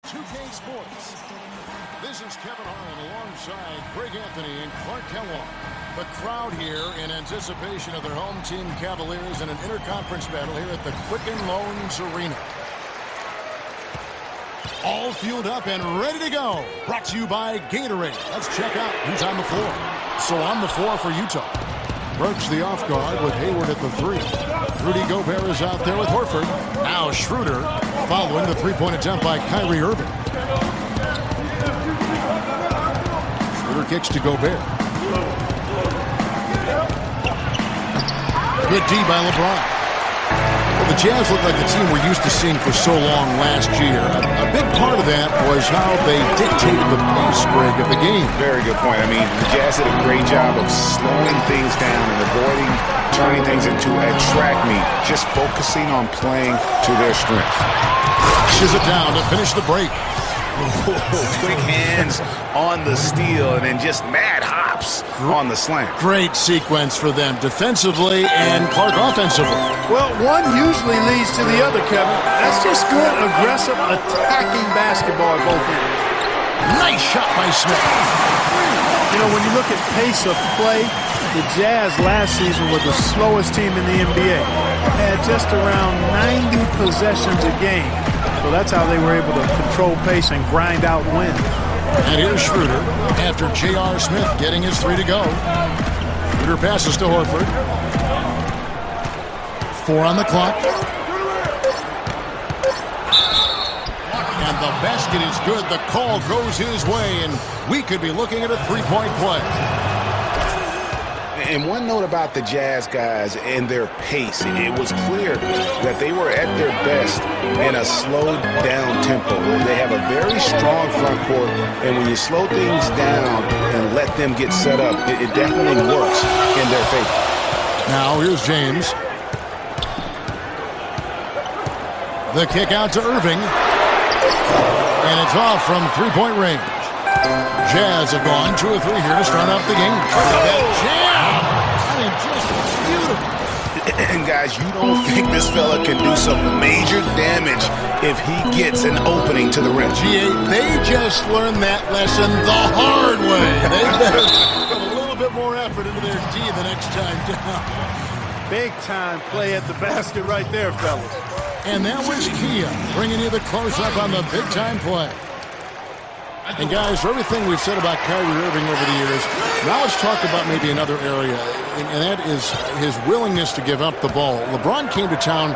2K Sports. This is Kevin Harlan alongside Greg Anthony and Clark Kellogg. The crowd here in anticipation of their home team Cavaliers in an interconference battle here at the Quicken Loans Arena. All fueled up and ready to go. Brought to you by Gatorade. Let's check out who's on the floor. So on the floor for Utah. Broke the off guard with Hayward at the 3. Rudy Gobert is out there with Horford. Now Schroeder following the three-point attempt by Kyrie Irving. Schroeder kicks to Gobert. Good D by LeBron. Well, the Jazz look like the team we're used to seeing for so long last year. A big part of that was how they dictated the pace, Greg, of the game. Very good point. I mean, the Jazz did a great job of slowing things down and avoiding turning things into a track meet, just focusing on playing to their strength. Pushes it down to finish the break. Quick hands on the steal and then just mad hops on the slam. Great sequence for them defensively and Clark offensively. Well, one usually leads to the other, Kevin. That's just good, aggressive, attacking basketball at both ends. Nice shot by Smith. You know, when you look at pace of play, the Jazz last season were the slowest team in the NBA. Had just around 90 possessions a game. So that's how they were able to control pace and grind out wins. And here's Schroeder after J.R. Smith getting his 3 to go. Schroeder passes to Horford. 4 on the clock. And the basket is good. The call goes his way, and we could be looking at a three-point play. And one note about the Jazz guys and their pace, it was clear that they were at their best in a slowed down tempo. They have a very strong front court, and when you slow things down and let them get set up, it definitely works in their favor. Now here's James. The kick out to Irving. And it's off from three-point range. Jazz have gone 2 of 3 here to start off the game. That jam! I mean, just beautiful. And guys, you don't think this fella can do some major damage if he gets an opening to the rim. G8, they just learned that lesson the hard way. They better put a little bit more effort into their D the next time down. Big time play at the basket right there, fellas. And that was Kia bringing you the close-up on the big-time play. And guys, for everything we've said about Kyrie Irving over the years, now let's talk about maybe another area, and that is his willingness to give up the ball. LeBron came to town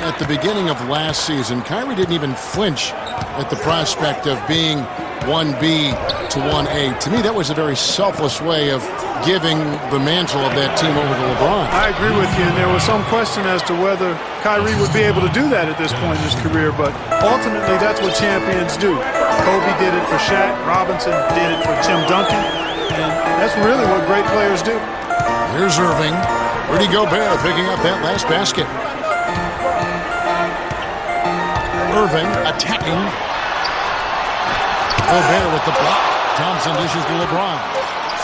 at the beginning of last season. Kyrie didn't even flinch at the prospect of being 1B to 1A. To me, that was a very selfless way of giving the mantle of that team over to LeBron. I agree with you, and there was some question as to whether Kyrie would be able to do that at this point in his career, but ultimately that's what champions do. Kobe did it for Shaq, Robinson did it for Tim Duncan, and that's really what great players do. Here's Irving. Rudy Gobert picking up that last basket. Irving attacking. Gobert with the block. Thompson dishes to LeBron.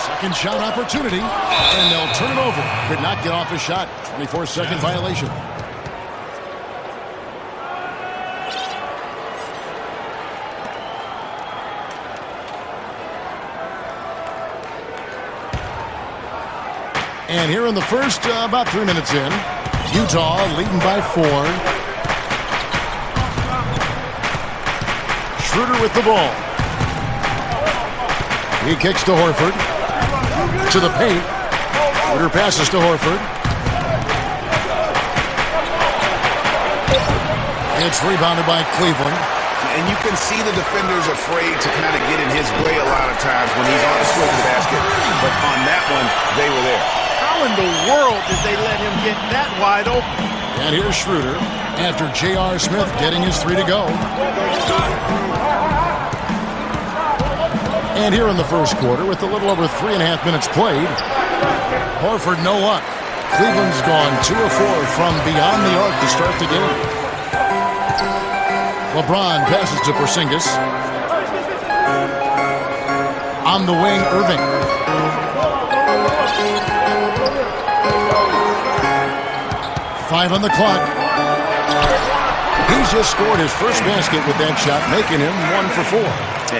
Second shot opportunity, and they'll turn it over. Could not get off a shot. 24-second violation. And here in the first, about 3 minutes in, Utah leading by 4. Schroeder with the ball. He kicks to Horford. To the paint. Schroeder passes to Horford. It's rebounded by Cleveland. And you can see the defenders afraid to kind of get in his way a lot of times when he's on the swing to the basket. But on that one, they were there. How in the world did they let him get that wide open? And here's Schroeder after J.R. Smith getting his 3 to go. And here in the first quarter, with a little over 3.5 minutes played, Horford no luck. Cleveland's gone 2 of 4 from beyond the arc to start the game. LeBron passes to Porzingis. On the wing, Irving. Five on the clock. He He's just scored his first basket with that shot, making him 1 for 4.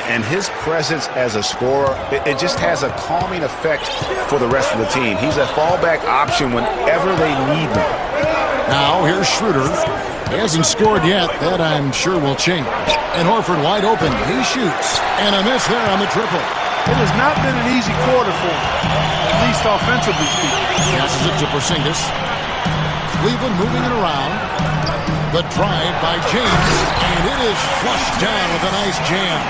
And his presence as a scorer, it just has a calming effect for the rest of the team. He's a fallback option whenever they need him. Now here's Schroeder. He hasn't scored yet. That I'm sure will change. And Horford wide open. He shoots. And a miss there on the triple. It has not been an easy quarter for him, at least offensively speaking. Passes it to Porzingis. Cleveland moving it around. The drive by James. And it is flushed down with a nice jam.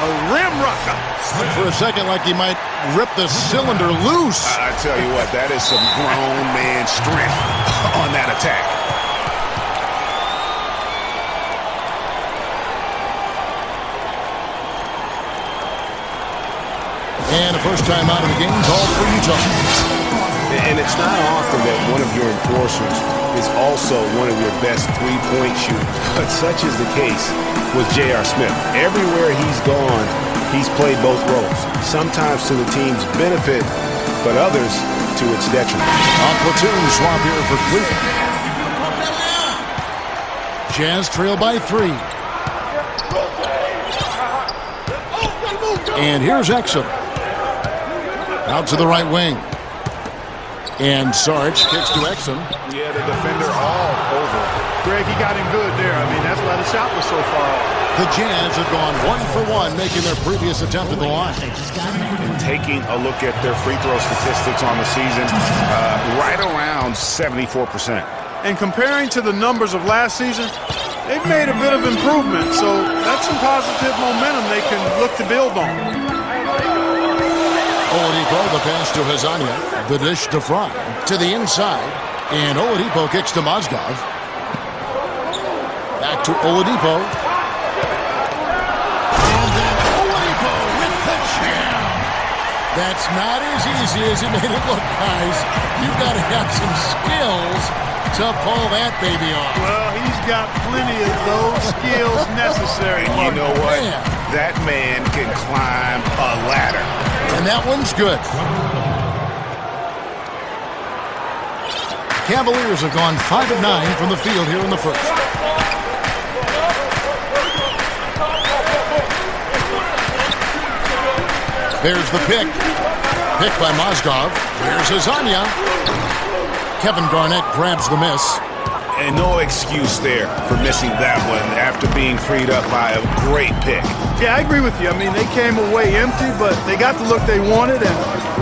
A rim rocker. Looked for a second like he might rip the cylinder loose. I tell you what, that is some grown man strength on that attack. And the first time out of the game called for Utah. And it's not often that one of your enforcers is also one of your best three-point shooters. But such is the case with J.R. Smith. Everywhere he's gone, he's played both roles. Sometimes to the team's benefit, but others to its detriment. A platoon swap here for Cleveland. Jazz trail by 3. And here's Exum. Out to the right wing. And Sarge kicks to Exum. Yeah, the defender all over. Greg, he got him good there. I mean, that's why the shot was so far off. The Jazz have gone 1 for 1, making their previous attempt at the line. And taking a look at their free throw statistics on the season, right around 74%. And comparing to the numbers of last season, they've made a bit of improvement. So that's some positive momentum they can look to build on. Oladipo, the pass to Hazania. The dish to Fry. To the inside. And Oladipo kicks to Mozgov. Back to Oladipo. And then Oladipo with the jam. That's not as easy as it made it look, guys. You've got to have some skills to pull that baby off. Well, he's got plenty of those skills necessary. And you know what? Man. That man can climb a ladder. And that one's good. Cavaliers have gone 5 of 9 from the field here in the first. There's the pick. Pick by Mozgov. Here's Hazania. Kevin Garnett grabs the miss. And no excuse there for missing that one after being freed up by a great pick. Yeah, I agree with you. I mean, they came away empty, but they got the look they wanted. And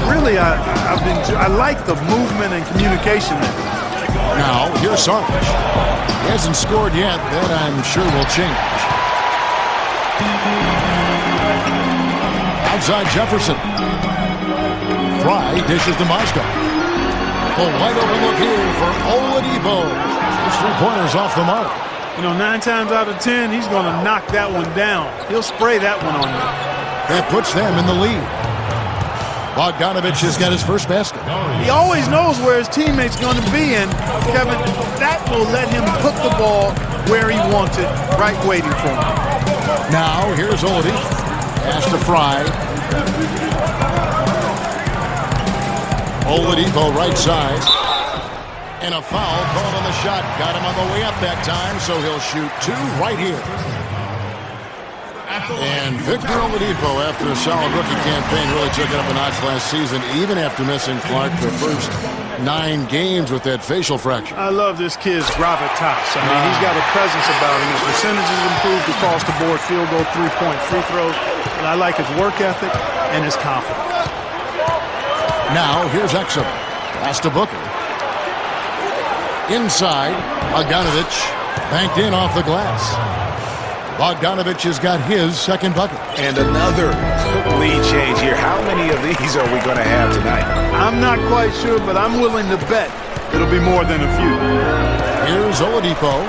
really, I like the movement and communication there. Now, here's Sarge. He hasn't scored yet. That I'm sure will change. Outside Jefferson. Fry dishes to Mozgov. A wide open look here for Oladipo. His three-pointers off the mark. You know, 9 times out of 10, he's going to knock that one down. He'll spray that one on you. That puts them in the lead. Bogdanovich has got his first basket. He always knows where his teammate's going to be, and Kevin, that will let him put the ball where he wants it, right waiting for him. Now, here's Oladipo. Pass to Fry. Oladipo right side. And a foul called on the shot. Got him on the way up that time, so he'll shoot 2 right here. And Victor Oladipo, after a solid rookie campaign, really took it up a notch last season, even after missing Clark the first 9 games with that facial fracture. I love this kid's gravitas. I mean, he's got a presence about him. His percentages improved across the board, field goal, 3-point free throws. And I like his work ethic and his confidence. Now, here's Exum. Pass to Booker. Inside, Bogdanovich banked in off the glass. Bogdanovich has got his second bucket. And another lead change here. How many of these are we going to have tonight? I'm not quite sure, but I'm willing to bet it'll be more than a few. Here's Oladipo.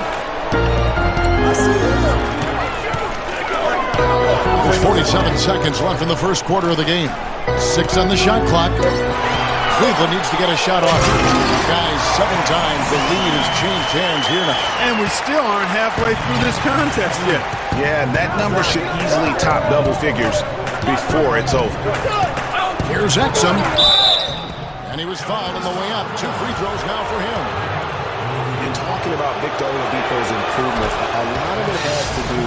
There's 47 seconds left in the first quarter of the game. 6 on the shot clock. Cleveland needs to get a shot off. Guys, 7 times the lead has changed hands here now. And we still aren't halfway through this contest yet. Yeah, and that number should easily top double figures before it's over. Here's Exum. And he was fouled on the way up. 2 free throws now for him. And talking talking about Victor Oladipo's improvement, a lot of it has to do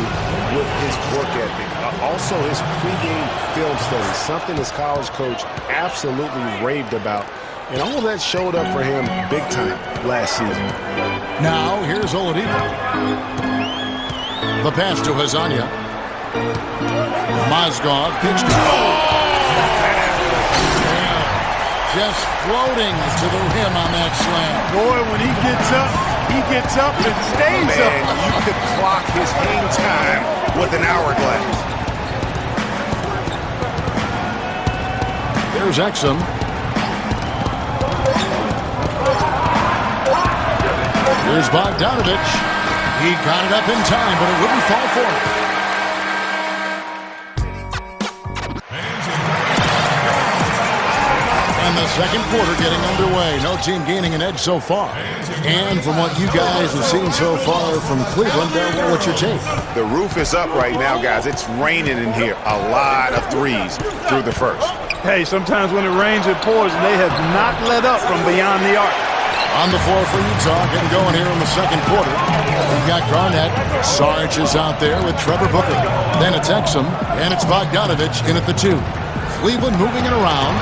with his work ethic. Also, his pregame film study, something his college coach absolutely raved about. And all of that showed up for him big time last season. Now, here's Oladipo. The pass to Hazanya. Mozgov kicks to just floating to the rim on that slam. Boy, when he gets up and stays up. You could clock his hang time with an hourglass. There's Exum. Here's Bogdanovich. He got it up in time, but it wouldn't fall for him. And the second quarter getting underway. No team gaining an edge so far. And from what you guys have seen so far from Cleveland, what's your take? The roof is up right now, guys. It's raining in here. A lot of threes through the first. Hey, sometimes when it rains, it pours, and they have not let up from beyond the arc. On the floor for Utah, getting going here in the second quarter. We've got Garnett. Sarge is out there with Trevor Booker. Then it's Exum, and it's Bogdanovich in at the 2. Cleveland moving it around.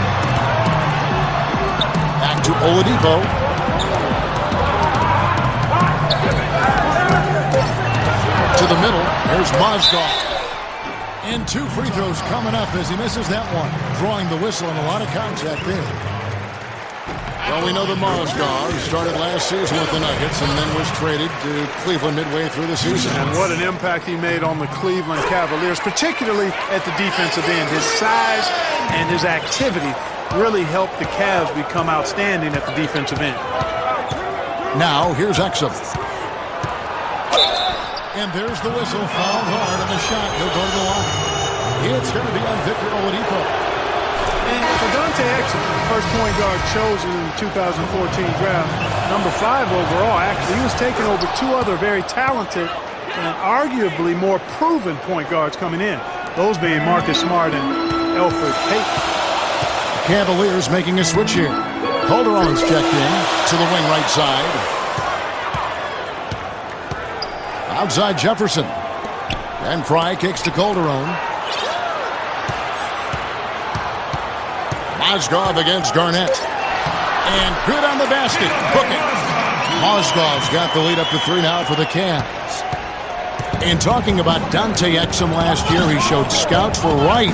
Back to Oladipo. To the middle. There's Mozgov. And 2 free throws coming up as he misses that one. Drawing the whistle and a lot of contact there. Well, we know that Mozgov started last season with the Nuggets and then was traded to Cleveland midway through the season. And what an impact he made on the Cleveland Cavaliers, particularly at the defensive end. His size and his activity really helped the Cavs become outstanding at the defensive end. Now, here's Exum. And there's the whistle, fouled hard on the shot. He'll go to the line. It's going to be on Victor Oladipo. And for Dante Exum, first point guard chosen in the 2014 draft, number 5 overall, actually, he was taken over 2 other very talented and arguably more proven point guards coming in, those being Marcus Smart and Elfrid Payton. Cavaliers making a switch here. Calderon's checked in to the wing right side. Outside Jefferson. And Fry kicks to Calderon. Mozgov against Garnett. And good on the basket. Booking. Mozgov's got the lead up to 3 now for the Cavs. And talking about Dante Exum last year, he showed scouts were right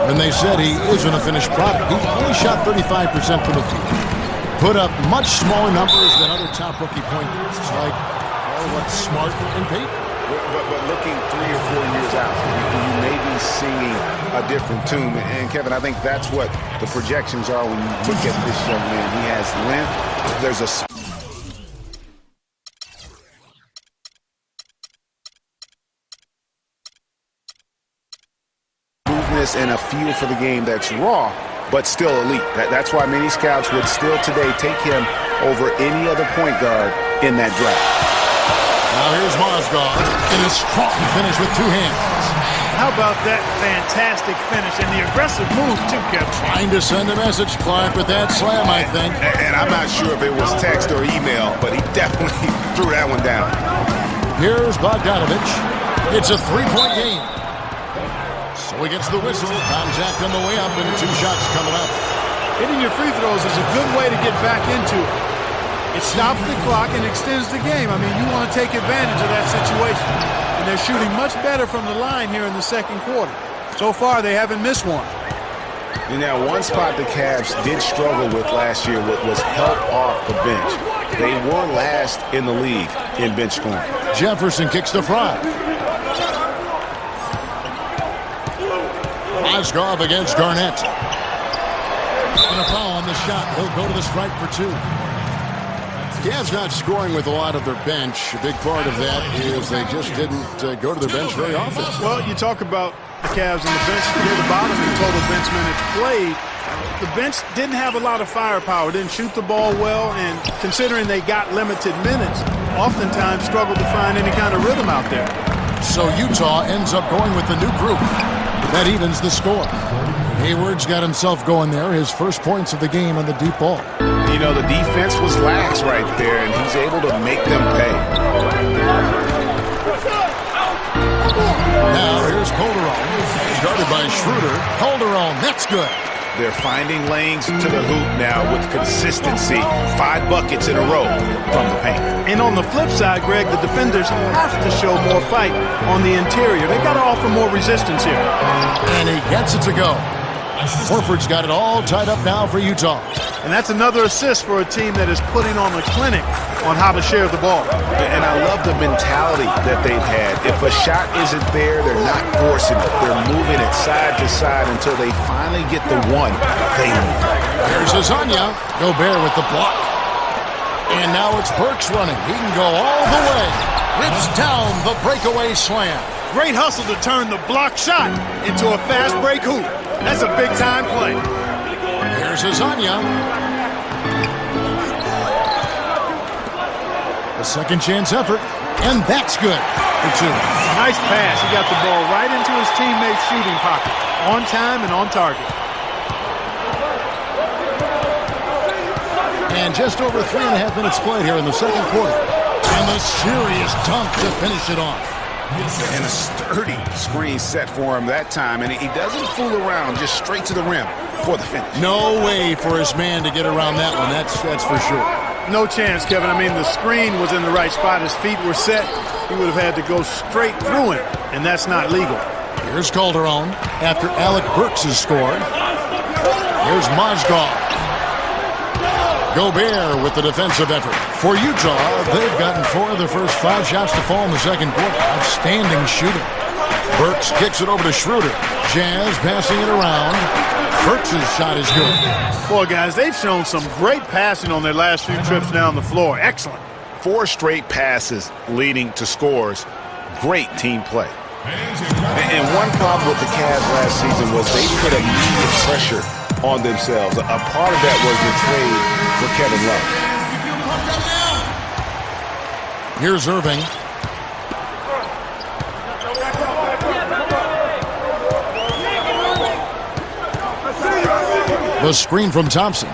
when they said he isn't a finished product. He only shot 35% from the field. Put up much smaller numbers than other top rookie point guards like Smart and Payton. But looking 3 or 4 years out, you may be singing a different tune. And, Kevin, I think that's what the projections are when you look at this young man. He has length. There's a smoothness and a feel for the game that's raw, but still elite. That's why many scouts would still today take him over any other point guard in that draft. Now here's Mozgov in a strong finish with 2 hands. How about that fantastic finish and the aggressive move, too, Kevin? Trying to send a message, Clark, with that slam, I think. And I'm not sure if it was text or email, but he definitely threw that one down. Here's Bogdanovich. It's a 3-point game. So he gets the whistle. Contact on the way up and 2 shots coming up. Hitting your free throws is a good way to get back into it. It stops the clock and extends the game. I mean, you want to take advantage of that situation. And they're shooting much better from the line here in the second quarter. So far, they haven't missed one. And now, one spot the Cavs did struggle with last year was help off the bench. They were last in the league in bench scoring. Jefferson kicks to Fry. Mozgov against Garnett. And a foul on the shot. He'll go to the stripe for 2. Cavs not scoring with a lot of their bench. A big part of that is they just didn't go to their bench very often. Well, you talk about the Cavs and the bench near the bottom in total bench minutes played. The bench didn't have a lot of firepower, didn't shoot the ball well, and considering they got limited minutes, oftentimes struggled to find any kind of rhythm out there. So Utah ends up going with the new group. That evens the score. Hayward's got himself going there, his first points of the game on the deep ball. You know, the defense was lax right there, and he's able to make them pay. Now here's Calderon. Started by Schroeder. Calderon, that's good. They're finding lanes to the hoop now with consistency. 5 buckets in a row from the paint. And on the flip side, Greg, the defenders have to show more fight on the interior. They got to offer more resistance here. And he gets it to go. Horford's got it all tied up now for Utah. And that's another assist for a team that is putting on a clinic on how to share the ball. And I love the mentality that they've had. If a shot isn't there, they're not forcing it. They're moving it side to side until they finally get the one they need. Here's Azania. Gobert with the block. And now it's Burks running. He can go all the way. Rips down the breakaway slam. Great hustle to turn the block shot into a fast break hoop. That's a big-time play. Here's Azania. A second chance effort, and that's good for 2. Nice pass. He got the ball right into his teammate's shooting pocket. On time and on target. And just over 3.5 minutes played here in the second quarter. And the serious dunk to finish it off. And a sturdy screen set for him that time, and he doesn't fool around, just straight to the rim for the finish. No way for his man to get around that one, that's for sure. No chance, Kevin. I mean, the screen was in the right spot. His feet were set. He would have had to go straight through him, and that's not legal. Here's Calderon after Alec Burks has scored. Here's Mozgov. Gobert with the defensive effort. For Utah, they've gotten 4 of the first 5 shots to fall in the second quarter. Outstanding shooting. Burks kicks it over to Schroeder. Jazz passing it around. Burks' shot is good. Boy, guys, they've shown some great passing on their last few trips down the floor. Excellent. 4 straight passes leading to scores. Great team play. And one problem with the Cavs last season was they put immediate pressure on themselves. A part of that was the trade for Kevin Love. Here's Irving. The screen from Thompson.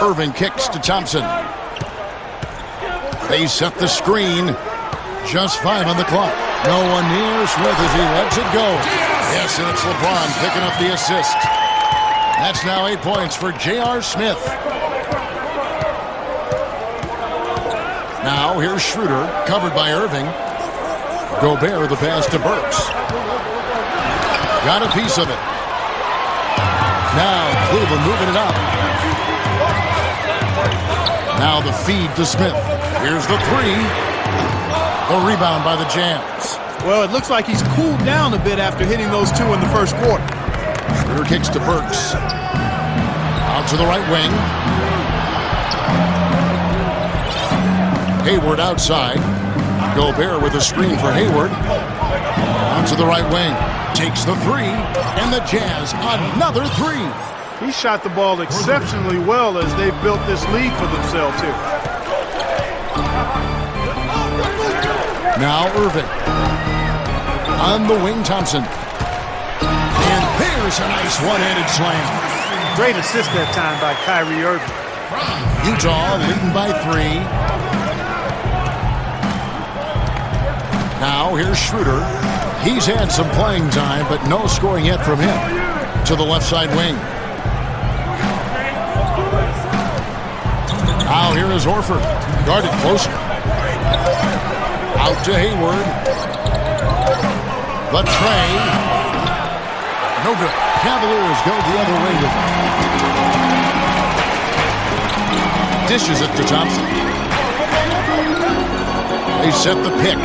Irving kicks to Thompson. They set the screen. Just 5 on the clock. No one near Smith as he lets it go. Yes, and it's LeBron picking up the assist. That's now 8 points for J.R. Smith. Now here's Schroeder, covered by Irving. Gobert the pass to Burks. Got a piece of it. Now Cleveland moving it up. Now the feed to Smith. Here's the 3. The rebound by the Jazz. Well, it looks like he's cooled down a bit after hitting those 2 in the first quarter. Schroeder kicks to Burks. Out to the right wing. Hayward outside. Gobert with a screen for Hayward. Out to the right wing. Takes the 3. And the Jazz another 3. He shot the ball exceptionally well as they've built this lead for themselves here. Now Irving. On the wing, Thompson. And there's a nice one-handed slam. Great assist that time by Kyrie Irving. Utah leading by 3. Now here's Schroeder. He's had some playing time, but no scoring yet from him. To the left side wing. Now here is Horford. Guarded closer. Out to Hayward. The tray. No good. Cavaliers go the other way with it. Dishes it to Thompson. They set the pick.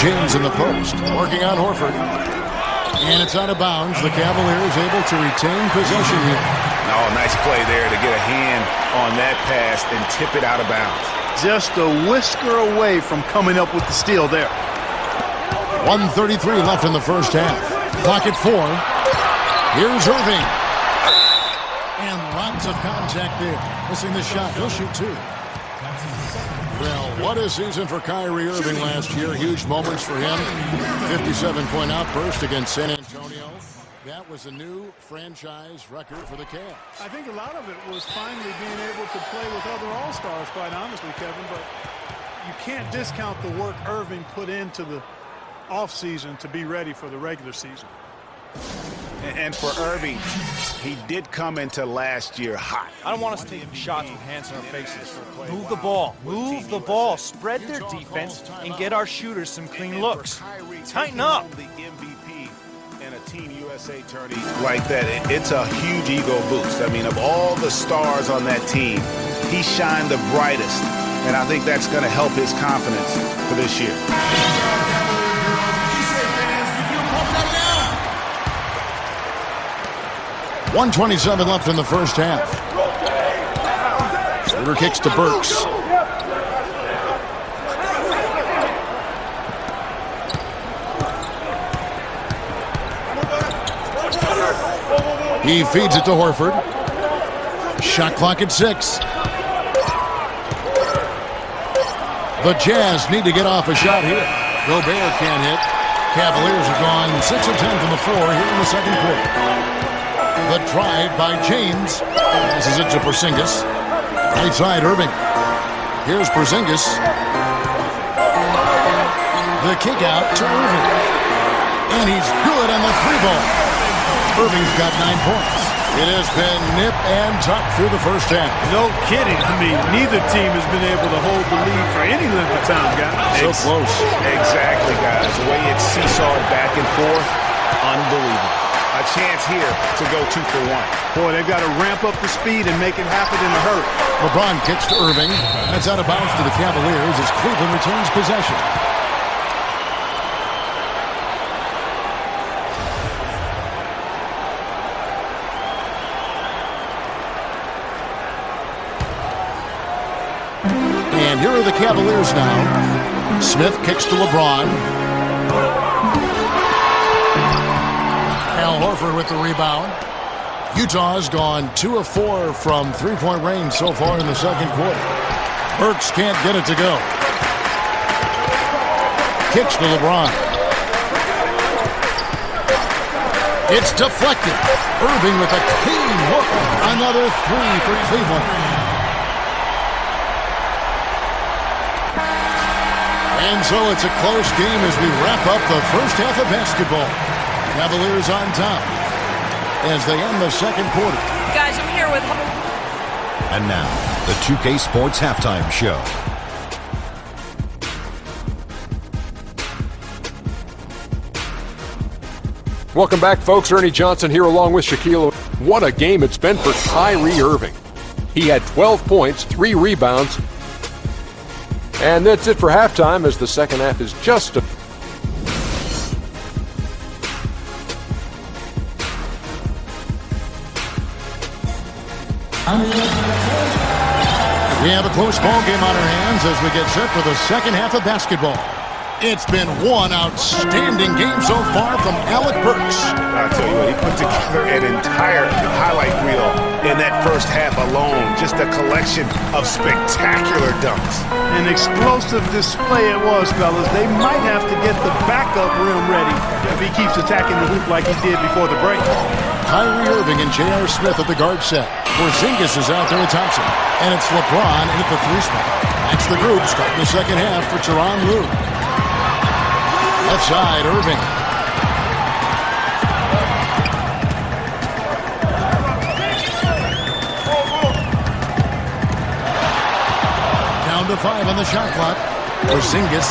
James in the post. Working on Horford. And it's out of bounds. The Cavaliers able to retain possession here. Oh, nice play there to get a hand on that pass and tip it out of bounds. Just a whisker away from coming up with the steal there. 1:33 left in the first half. Clock at 4. Here's Irving. And lots of contact there. Missing the shot. He'll shoot 2. Well, what a season for Kyrie Irving last year. Huge moments for him. 57-point outburst against San Antonio. That was a new franchise record for the Cavs. I think a lot of it was finally being able to play with other all-stars, quite honestly, Kevin, but you can't discount the work Irving put into the offseason to be ready for the regular season. And for Irving, he did come into last year hot. I don't want us taking shots with hands in our faces. Move the ball. Move the ball. Spread their defense and get our shooters some clean looks. Tighten up. The MVP and a Team USA tourney like that, it's a huge ego boost. I mean, of all the stars on that team, he shined the brightest. And I think that's going to help his confidence for this year. 1:27 left in the first half. Shooter kicks to Burks. He feeds it to Horford. Shot clock at 6. The Jazz need to get off a shot here. Gobert can't hit. Cavaliers have gone 6 of 10 from the floor here in the second quarter. The drive by James. Passes it to Porzingis. Right side, Irving. Here's Porzingis. The kick out to Irving. And he's good on the 3-ball. Irving's got 9 points. It has been nip and tuck through the first half. No kidding. I mean, neither team has been able to hold the lead for any length of time, guys. So close. Exactly, guys. The way it's seesawed back and forth, unbelievable. A chance here to go 2 for 1. Boy, they've got to ramp up the speed and make it happen in a hurry. LeBron kicks to Irving. That's out of bounds to the Cavaliers as Cleveland retains possession. And here are the Cavaliers now. Smith kicks to LeBron. Al Horford with the rebound. Utah's gone 2 of 4 from three-point range so far in the second quarter. Burks can't get it to go. Kicks to LeBron. It's deflected. Irving with a clean hook. Another 3 for Cleveland. And so it's a close game as we wrap up the first half of basketball. Cavaliers on top as they end the second quarter. Guys, I'm here with... And now, the 2K Sports Halftime Show. Welcome back, folks. Ernie Johnson here along with Shaquille. What a game it's been for Kyrie Irving. He had 12 points, 3 rebounds. And that's it for halftime as the second half is just a... We have a close ball game on our hands as we get set for the second half of basketball. It's been one outstanding game so far from Alec Burks. I'll tell you what, he put together an entire highlight reel in that first half alone. Just a collection of spectacular dunks. An explosive display it was, fellas. They might have to get the backup rim ready if he keeps attacking the hoop like he did before the break. Kyrie Irving and J.R. Smith at the guard set. Porzingis is out there with Thompson. And it's LeBron in at the 3 spot. That's the group starting the second half for Tyronn Lue. Left side, Irving. Down to 5 on the shot clock. Porzingis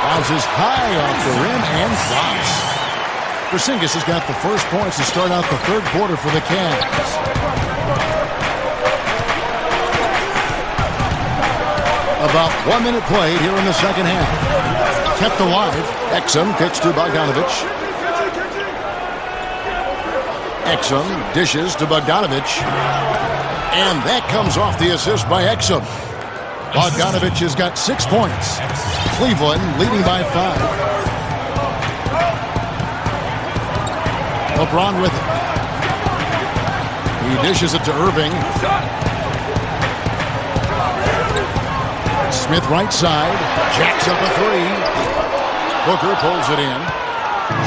bounces high off the rim and flops. Porzingis has got the first points to start out the third quarter for the Cavs. About 1 minute played here in the second half. Kept alive. Exum kicks to Bogdanovich. Exum dishes to Bogdanovich. And that comes off the assist by Exum. Bogdanovich has got 6 points. Cleveland leading by 5. LeBron with it. He dishes it to Irving. Smith right side. Jacks up a 3. Booker pulls it in.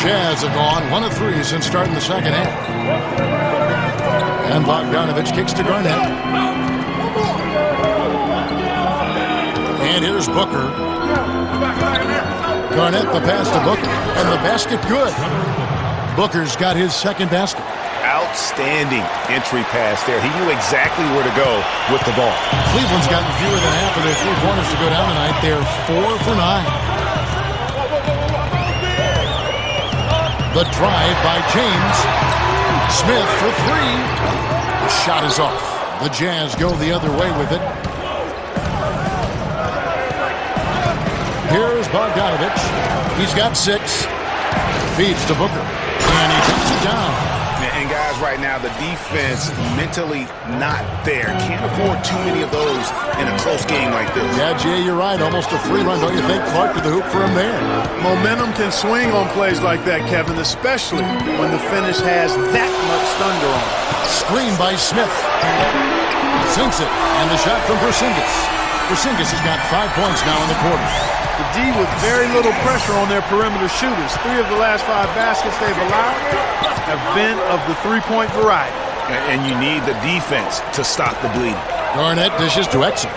Jazz have gone 1 of 3 since starting the second half. And Bogdanovich kicks to Garnett. And here's Booker. Garnett the pass to Booker. And the basket good. Booker's got his second basket. Outstanding entry pass there. He knew exactly where to go with the ball. Cleveland's gotten fewer than half of their three-pointers to go down tonight. They're 4 for 9. The drive by James. Smith for 3. The shot is off. The Jazz go the other way with it. Here's Bogdanovich. He's got 6. Feeds to Booker. And he takes it down. And guys, right now, the defense mentally not there. Can't afford too many of those in a close game like this. Yeah, Jay, you're right. Almost a free run, don't you think? Clark to the hoop for him there. Momentum can swing on plays like that, Kevin, especially when the finish has that much thunder on it. Screen by Smith. Sinks it. And the shot from Porzingis. Porzingis has got 5 points now in the quarter. The D with very little pressure on their perimeter shooters. 3 of the last 5 baskets they've allowed have been of the three-point variety. And you need the defense to stop the bleeding. Garnett dishes to Exum.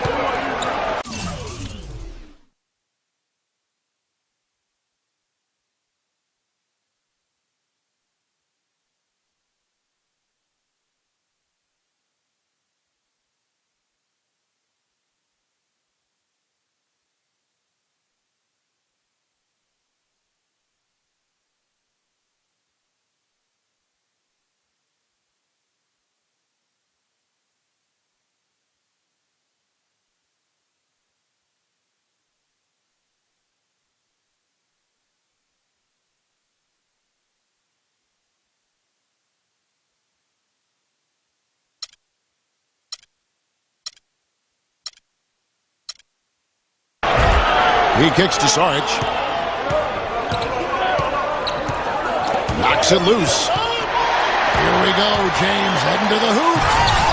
He kicks to Sarge. Knocks it loose. Here we go. James heading to the hoop.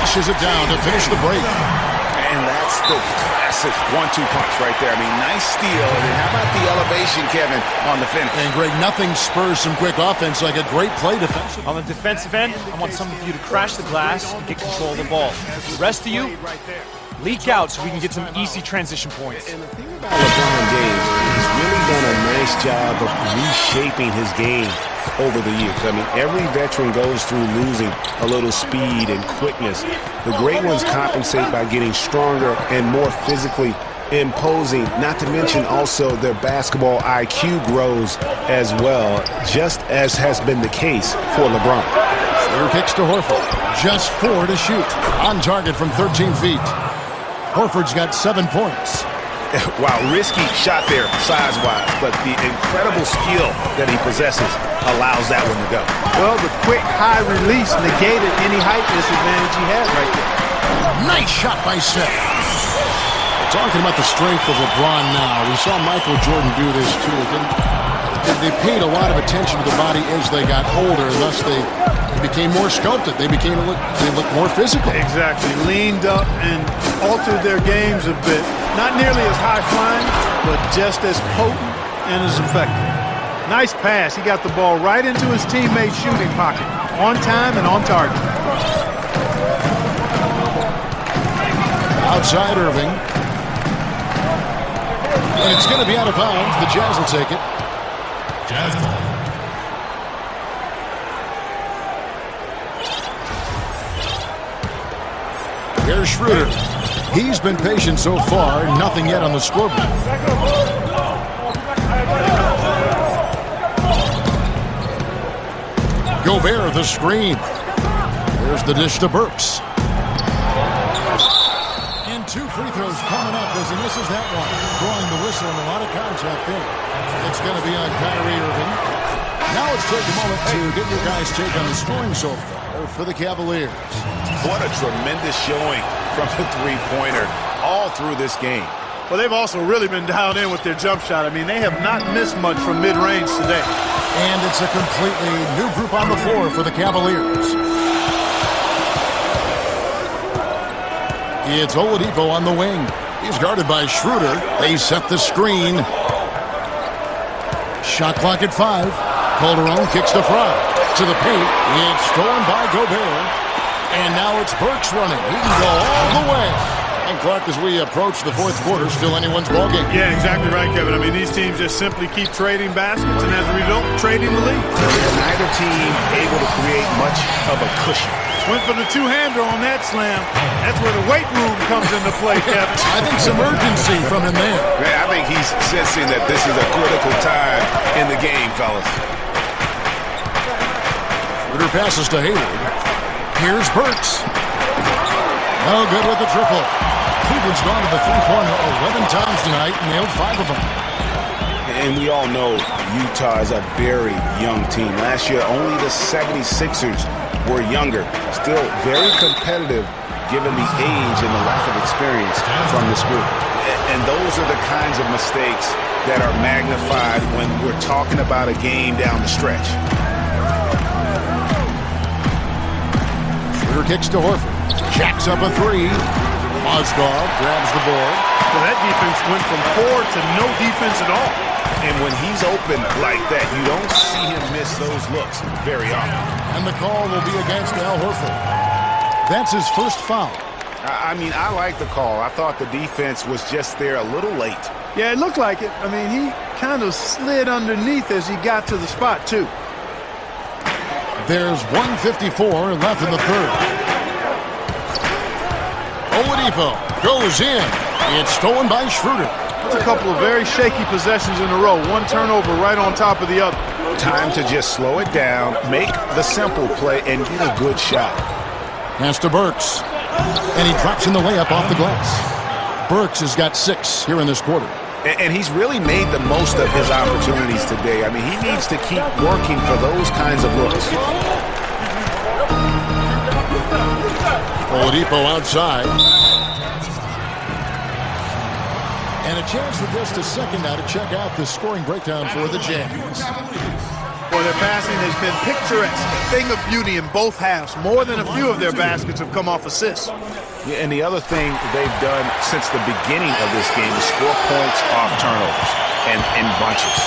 Pushes it down to finish the break. And that's the classic 1-2 punch right there. I mean, nice steal. And then how about the elevation, Kevin, on the finish? And Greg, nothing spurs some quick offense like a great play defensive. On the defensive end, I want some of you to crash the glass and get control of the ball. The rest of you, leak out so we can get some easy transition points. And the thing about LeBron James, he's really done a nice job of reshaping his game over the years. I mean, every veteran goes through losing a little speed and quickness. The great ones compensate by getting stronger and more physically imposing, not to mention also their basketball IQ grows as well, just as has been the case for LeBron. Slater kicks to Horford. Just 4 to shoot. On target from 13 feet. Horford's got 7 points. Wow, risky shot there size-wise, but the incredible skill that he possesses allows that one to go. Well, the quick high release negated any height disadvantage he had right there. Nice shot by Smith. Talking about the strength of LeBron now. We saw Michael Jordan do this too. They paid a lot of attention to the body as they got older, thus they became more sculpted. They looked more physical. Exactly. Leaned up and altered their games a bit. Not nearly as high-flying, but just as potent and as effective. Nice pass. He got the ball right into his teammate's shooting pocket. On time and on target. Outside Irving. And it's going to be out of bounds. The Jazz will take it. Here's Schroeder. He's been patient so far. Nothing yet on the scoreboard. Gobert, the screen. There's the dish to Burks. And 2 free throws coming up as he misses that one. Drawing the whistle and a lot of contact there. It's going to be on Kyrie Irving. Now let's take a moment to get your guys' take on the scoring so far for the Cavaliers. What a tremendous showing from the three-pointer all through this game. Well, they've also really been dialed in with their jump shot. I mean, they have not missed much from mid-range today. And it's a completely new group on the floor for the Cavaliers. It's Oladipo on the wing. He's guarded by Schroeder. They set the screen. Shot clock at 5. Calderon kicks to Fry. To the paint. It's stolen by Gobert. And now it's Burks running. He can go all the way. And Clark, as we approach the fourth quarter, still anyone's ballgame. Yeah, exactly right, Kevin. I mean, these teams just simply keep trading baskets, and as a result, trading the lead. Neither team able to create much of a cushion. Went for the two-hander on that slam. That's where the weight room comes into play, Kevin. I think some urgency from him there. Man, I think he's sensing that this is a critical time in the game, fellas. Schroeder passes to Hayward. Here's Burks. No good with the triple. Cleveland's gone to the free corner 11 times tonight and nailed 5 of them. And we all know Utah is a very young team. Last year, only the 76ers were younger. Still very competitive given the age and the lack of experience from this group. And those are the kinds of mistakes that are magnified when we're talking about a game down the stretch. Schroeder kicks to Horford. Jacks up a three. Mozgov grabs the board. Well, that defense went from poor to no defense at all. And when he's open like that, you don't see him miss those looks very often. And the call will be against Al Horford. That's his first foul. I mean, I like the call. I thought the defense was just there a little late. Yeah, it looked like it. I mean, he kind of slid underneath as he got to the spot, too. There's 1:54 left in the third. Oladipo goes in. It's stolen by Schroeder. That's a couple of very shaky possessions in a row. One turnover right on top of the other. Time to just slow it down, make the simple play, and get a good shot. Pass to Burks. And he drops in the layup off the glass. Burks has got 6 here in this quarter. And he's really made the most of his opportunities today. I mean, he needs to keep working for those kinds of looks. Oladipo outside. And a chance for just a second now to check out the scoring breakdown for the Jazz. Well, their passing has been picturesque, a thing of beauty in both halves. More than a few of their baskets have come off assists. Yeah, and the other thing they've done since the beginning of this game is score points off turnovers and in bunches.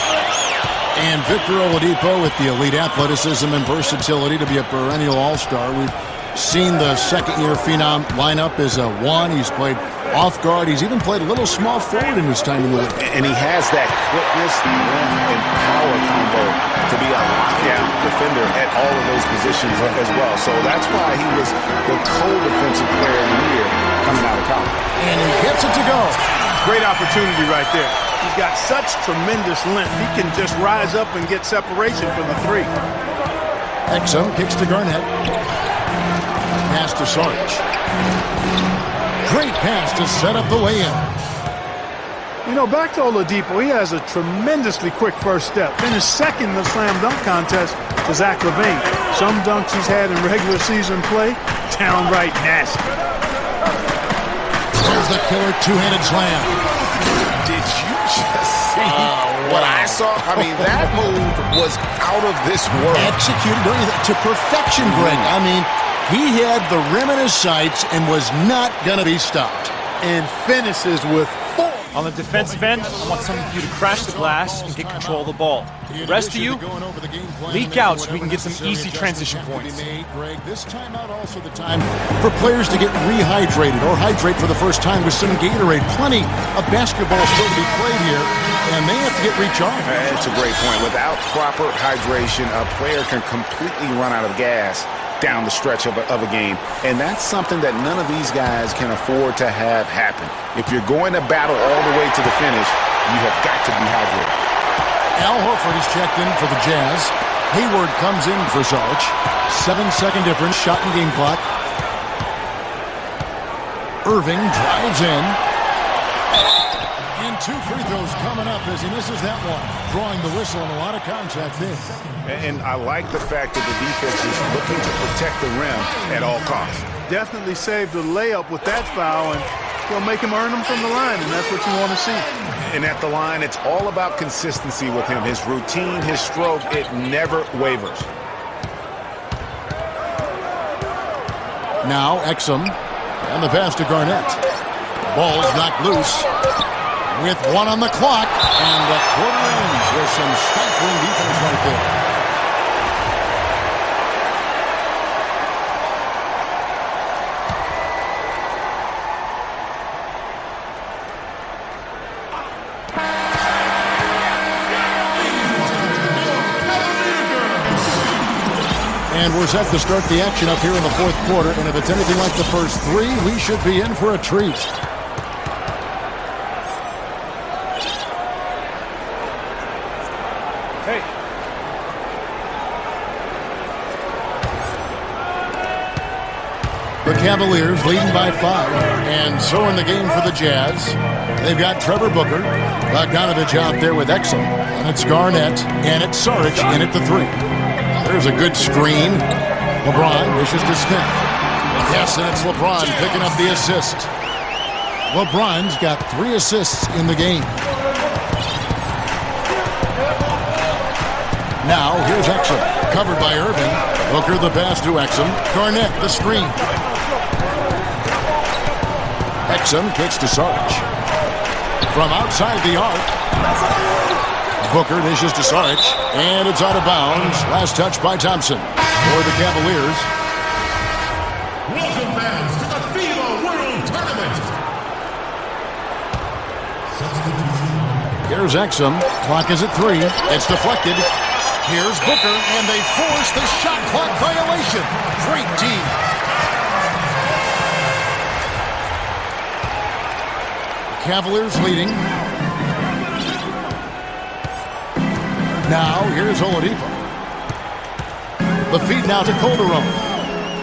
And Victor Oladipo with the elite athleticism and versatility to be a perennial all-star. We've seen the second-year phenom line up as a 1. He's played off guard. He's even played a little small forward in his time in the league. And he has that quickness, length, and power combo to be a lockdown defender at all of those positions as well. So that's why he was the co-defensive player of the year coming out of college. And he gets it to go. Great opportunity right there. He's got such tremendous length. He can just rise up and get separation from the 3. Exum kicks to Garnett. Pass to Sarge. Great pass to set up the lay-in. You know, back to Oladipo, he has a tremendously quick first step. Finished second in the slam dunk contest to Zach LaVine. Some dunks he's had in regular season play, downright nasty. There's the killer two-handed slam. Did you just see what I saw? I mean, that move was out of this world. Executed to perfection, Greg. I mean, he had the rim in his sights and was not going to be stopped. And finishes with 4. On the defensive end, I want some of you to crash the glass and get control of the ball. The rest of you, leak out so we can get some easy transition points. This timeout also the time for players to get rehydrated or hydrate for the first time with some Gatorade. Plenty of basketball still to be played here, and they have to get recharged. That's a great point. Without proper hydration, a player can completely run out of gas down the stretch of a game. And that's something that none of these guys can afford to have happen. If you're going to battle all the way to the finish, you have got to be hydrated. Al Horford is checked in for the Jazz. Hayward comes in for Sarge. 7-second difference, shot and game clock. Irving drives in. And 2 free throws coming up as he misses that one. Drawing the whistle and a lot of contact there. And I like the fact that the defense is looking to protect the rim at all costs. Definitely saved the layup with that foul, and he'll make him earn them from the line, and that's what you want to see. And at the line, it's all about consistency with him. His routine, his stroke, it never wavers. Now Exum and the pass to Garnett. Ball's knocked loose with 1 on the clock, and the quarter ends with some stifling defense right there. And we're set to start the action up here in the fourth quarter. And if it's anything like the first three, we should be in for a treat. Hey. The Cavaliers leading by 5. And so in the game for the Jazz, they've got Trevor Booker, Bogdanovich out there with Exum, and it's Garnett, and it's Saric in at the 3. There's a good screen. LeBron dishes to Smith. Yes, and it's LeBron picking up the assist. LeBron's got 3 assists in the game. Now, here's Exum, covered by Irving. Booker the pass to Exum. Garnett the screen. Exum kicks to Saric. From outside the arc, Booker dishes to Saric, and it's out of bounds. Last touch by Thompson for the Cavaliers. Welcome fans to the FIBA World Tournament. Here's Exum. Clock is at 3. It's deflected. Here's Booker, and they force the shot clock violation. Great D. Cavaliers leading. Now, here's Oladipo. The feed now to Calderon.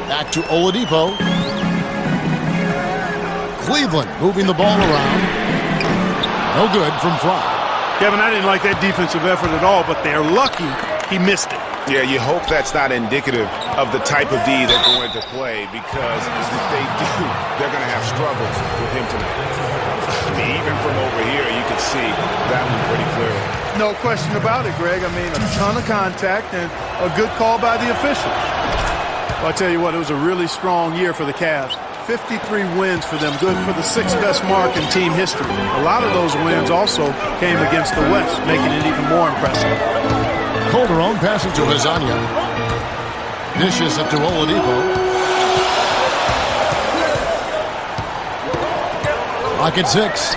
Back to Oladipo. Cleveland moving the ball around. No good from Fry. Kevin, I didn't like that defensive effort at all, but they're lucky he missed it. Yeah, you hope that's not indicative of the type of D they're going to play, because if they do, they're going to have struggles with him tonight. I mean, even from over here, you can see that one pretty clearly. No question about it, Greg. I mean, a ton of contact and a good call by the official. Well, I tell you what, it was a really strong year for the Cavs. 53 wins for them, good for the 6th best mark in team history. A lot of those wins also came against the West, making it even more impressive. Calderon passes to Lasagna. Dishes it to Oladipo. Clock at 6.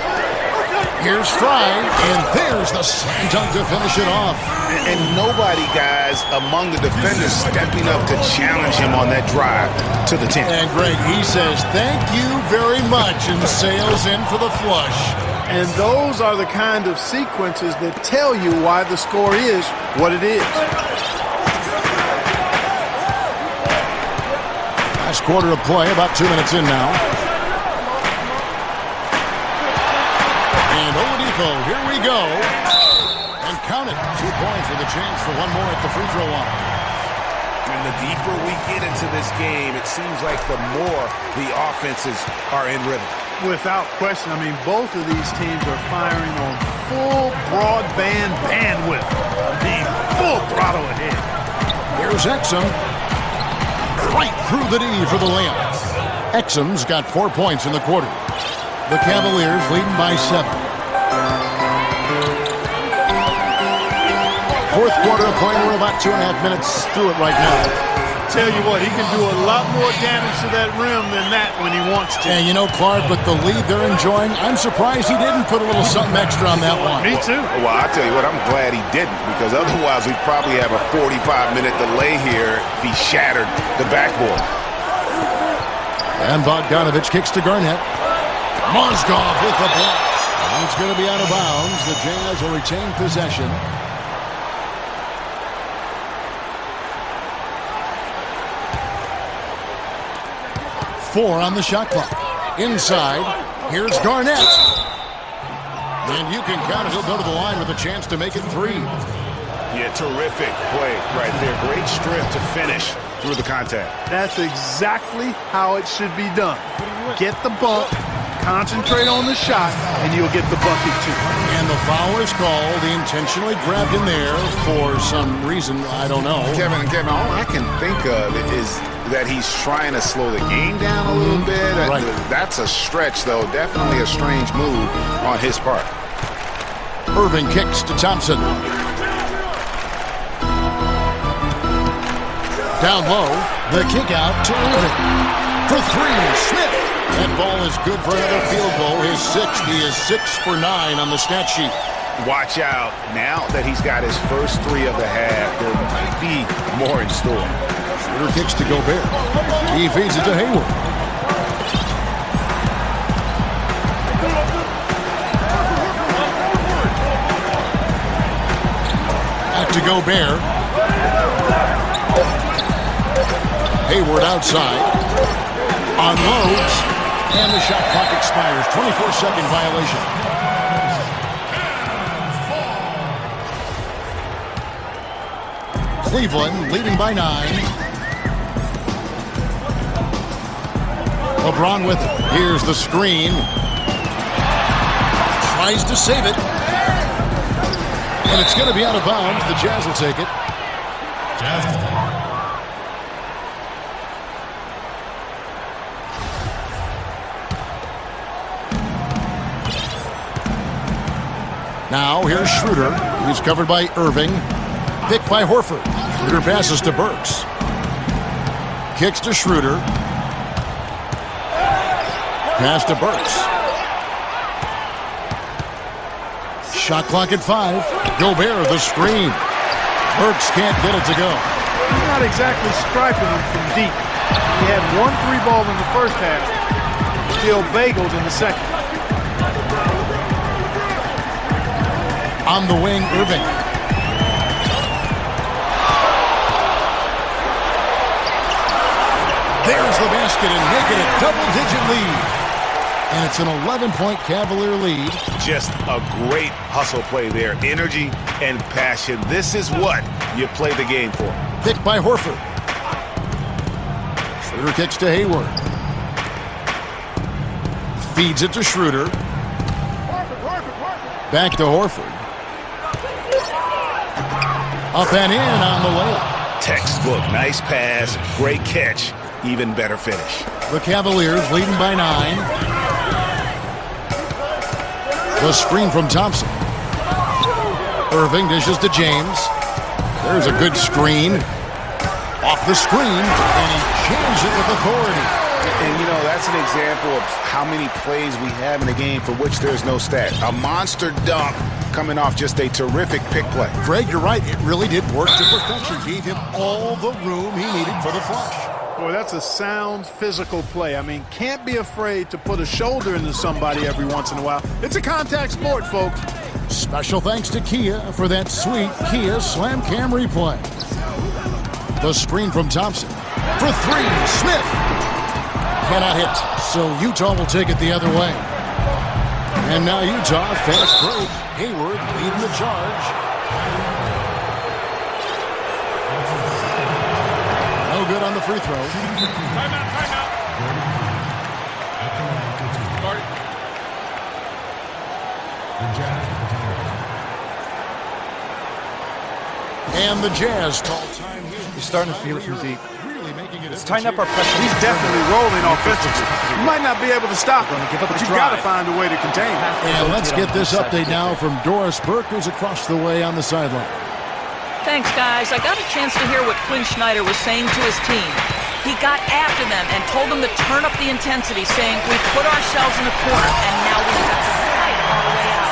Here's Fry, and there's the slam dunk to finish it off. And nobody, guys, among the defenders stepping up to challenge him on that drive to the 10. And Greg, he says, thank you very much, and sails in for the flush. And those are the kind of sequences that tell you why the score is what it is. Last quarter of play, about 2 minutes in now. And Oladipo, here we go. And count it. 2 points with a chance for one more at the free throw line. And the deeper we get into this game, it seems like the more the offenses are in rhythm. Without question. I mean, both of these teams are firing on full broadband bandwidth. Being full throttle ahead. Here's Exum. Right through the D for the layup. Exum's got 4 points in the quarter. The Cavaliers leading by 7. Fourth quarter of play. We're about 2.5 minutes through it right now. Tell you what, he can do a lot more damage to that rim than that when he wants to. And you know, Clark, with the lead they're enjoying, I'm surprised he didn't put a little something extra on that one. Me too. Well, I tell you what, I'm glad he didn't, because otherwise we'd probably have a 45-minute delay here if he shattered the backboard. And Bogdanovich kicks to Garnett. Mozgov with the block. It's going to be out of bounds. The Jazz will retain possession. Four on the shot clock. Inside, here's Garnett. And you can count it. He'll go to the line with a chance to make it 3. Yeah, terrific play right there. Great strength to finish through the contact. That's exactly how it should be done. Get the bump, concentrate on the shot, and you'll get the bucket too. And the foul is called. He intentionally grabbed in there for some reason. I don't know. Kevin, all I can think of is that he's trying to slow the game down a little bit. Right. That's a stretch, though. Definitely a strange move on his part. Irving kicks to Thompson. Down low, the kick out to Irving. For 3, Smith. That ball is good for another field goal. His 6th. He is 6 for 9 on the stat sheet. Watch out. Now that he's got his first 3 of the half, there might be more in store. Schroeder kicks to Gobert. He feeds it to Hayward. Back to Gobert. Hayward outside. Unloads. And the shot clock expires. 24-second violation. Cleveland leading by 9. LeBron with it. Here's the screen. Tries to save it. And it's going to be out of bounds. The Jazz will take it. Now here's Schroeder. He's covered by Irving. Picked by Horford. Schroeder passes to Burks. Kicks to Schroeder. Pass to Burks. Shot clock at 5. Gobert, the screen. Burks can't get it to go. He's not exactly striping him from deep. He had 1 3-ball in the first half. Still bagels in the second. On the wing, Irving. There's the basket and make it a double-digit lead. And it's an 11-point Cavalier lead. Just a great hustle play there. Energy and passion. This is what you play the game for. Picked by Horford. Schroeder kicks to Hayward. Feeds it to Schroeder. Back to Horford. Up and in on the layup. Textbook. Nice pass. Great catch. Even better finish. The Cavaliers leading by 9. The screen from Thompson. Irving dishes to James. There's a good screen. Off the screen, and he jams it with authority. And, you know, that's an example of how many plays we have in a game for which there's no stat. A monster dunk coming off just a terrific pick play. Greg, you're right. It really did work to perfection. Gave him all the room he needed for the flush. Boy, that's a sound physical play. I mean, can't be afraid to put a shoulder into somebody every once in a while. It's a contact sport, folks. Special thanks to Kia for that sweet Kia Slam Cam replay. The screen from Thompson. For 3, Smith. Cannot hit, so Utah will take it the other way. And now Utah, fast break. Hayward leading the charge. No good on the free throw. Timeout. And the Jazz call time here. You're starting to feel it from deep. Really making it. Let's tighten up our pressure. He's definitely rolling offensively. You might not be able to stop him, Give up but the you've got to drive. find a way to contain him. And let's get this update now from Doris Burke, who's across the way on the sideline. Thanks, guys. I got a chance to hear what Quinn Snyder was saying to his team. He got after them and told them to turn up the intensity, saying, we put ourselves in a corner, and now we have to fight our way out.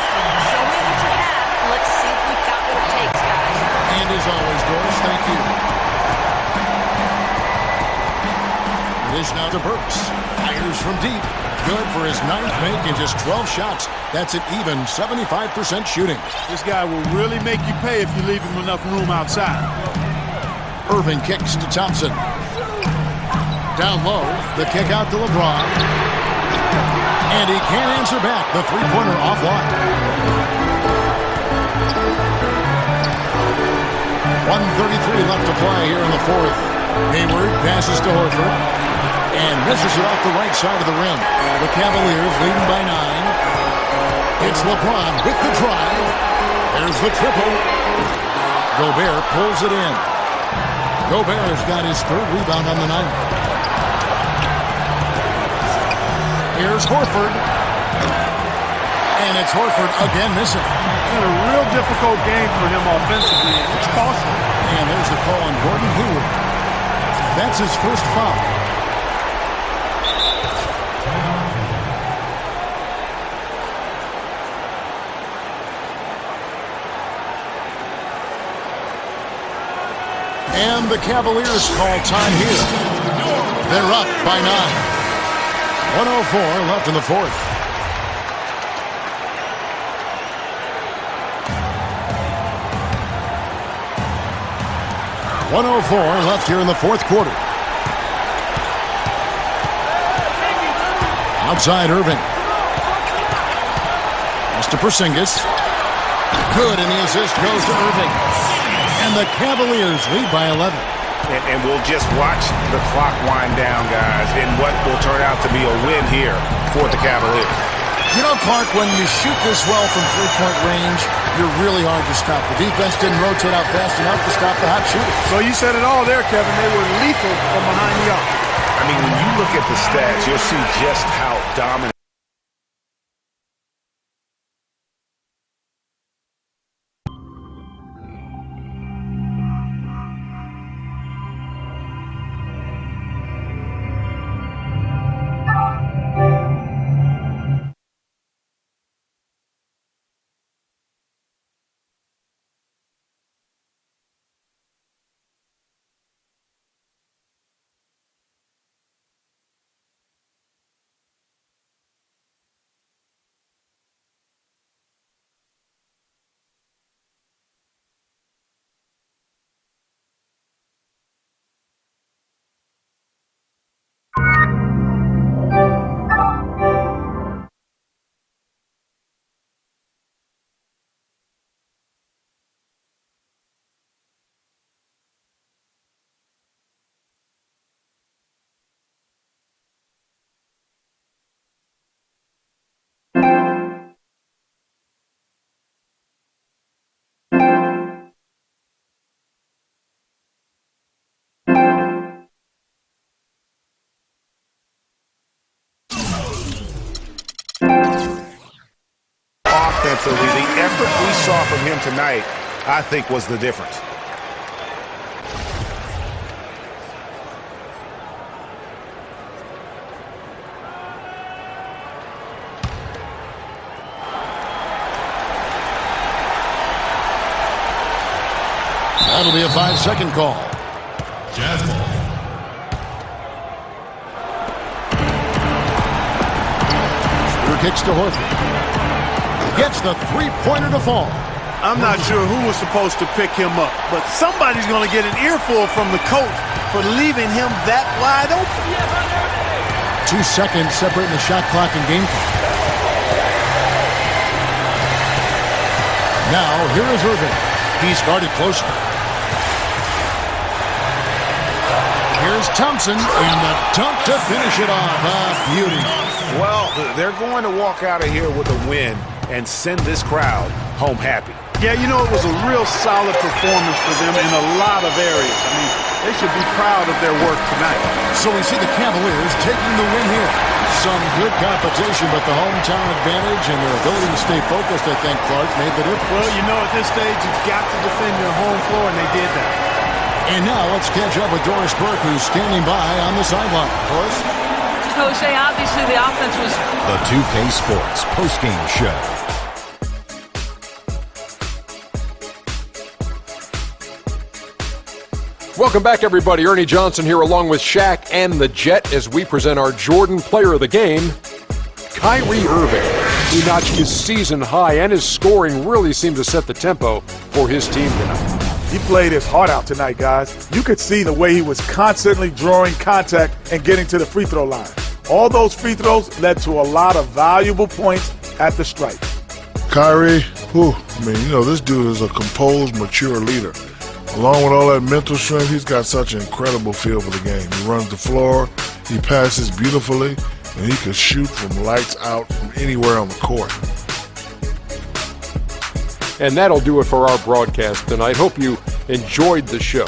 Show me what you have. Let's see if we've got what it takes, guys. And as always, Doris, thank you. It is now to Burks. Fires from deep. Good for his 9th make in just 12 shots. That's an even 75% shooting. This guy will really make you pay if you leave him enough room outside. Irving kicks to Thompson. Down low, the kick out to LeBron. And he can't answer back. The three-pointer offline. 1:33 left to play here in the 4th. Hayward passes to Horford and misses it off the right side of the rim. The Cavaliers leading by 9. It's LeBron with the drive. There's the triple. Gobert pulls it in. Gobert's got his 3rd rebound on the night. Here's Horford. And it's Horford again missing. It's a real difficult game for him offensively. It's costly. And there's the call on Gordon Hayward. That's his first foul. And the Cavaliers call time here. They're up by 9. 104 left in the fourth. .104 left here in the fourth quarter. Outside Irving. Pass to Porzingis. Good, and the assist goes to Irving. And the Cavaliers lead by 11. And we'll just watch the clock wind down, guys, in what will turn out to be a win here for the Cavaliers. You know, Clark, when you shoot this well from three-point range, you're really hard to stop. The defense didn't rotate out fast enough to stop the hot shooter. So you said it all there, Kevin. They were lethal from behind the arc. I mean, when you look at the stats, you'll see just how dominant. Offensively, the effort we saw from him tonight, I think, was the difference. That'll be a 5-second call. Jazz ball. Shooter kicks to Horford. Gets the three-pointer to fall. I'm not sure who was supposed to pick him up, but somebody's going to get an earful from the coach for leaving him that wide open. 2 seconds separating the shot clock and game clock. Now, here is Irving. He's guarded closely. Here's Thompson, and the dunk to finish it off. Beauty. Well, they're going to walk out of here with a win and send this crowd home happy. Yeah, you know, it was a real solid performance for them in a lot of areas. I mean, they should be proud of their work tonight. So we see the Cavaliers taking the win here. Some good competition, but the hometown advantage and their ability to stay focused, I think, Clark, made the difference. Well, you know, at this stage, you've got to defend your home floor, and they did that. And now let's catch up with Doris Burke, who's standing by on the sideline. Doris? Jose, obviously the offense was... The 2K Sports postgame show. Welcome back, everybody. Ernie Johnson here along with Shaq and the Jet as we present our Jordan Player of the Game, Kyrie Irving. He notched his season high, and his scoring really seemed to set the tempo for his team tonight. He played his heart out tonight, guys. You could see the way he was constantly drawing contact and getting to the free throw line. All those free throws led to a lot of valuable points at the stripe. Kyrie, this dude is a composed, mature leader. Along with all that mental strength, he's got such an incredible feel for the game. He runs the floor, he passes beautifully, and he can shoot from lights out from anywhere on the court. And that'll do it for our broadcast tonight. Hope you enjoyed the show.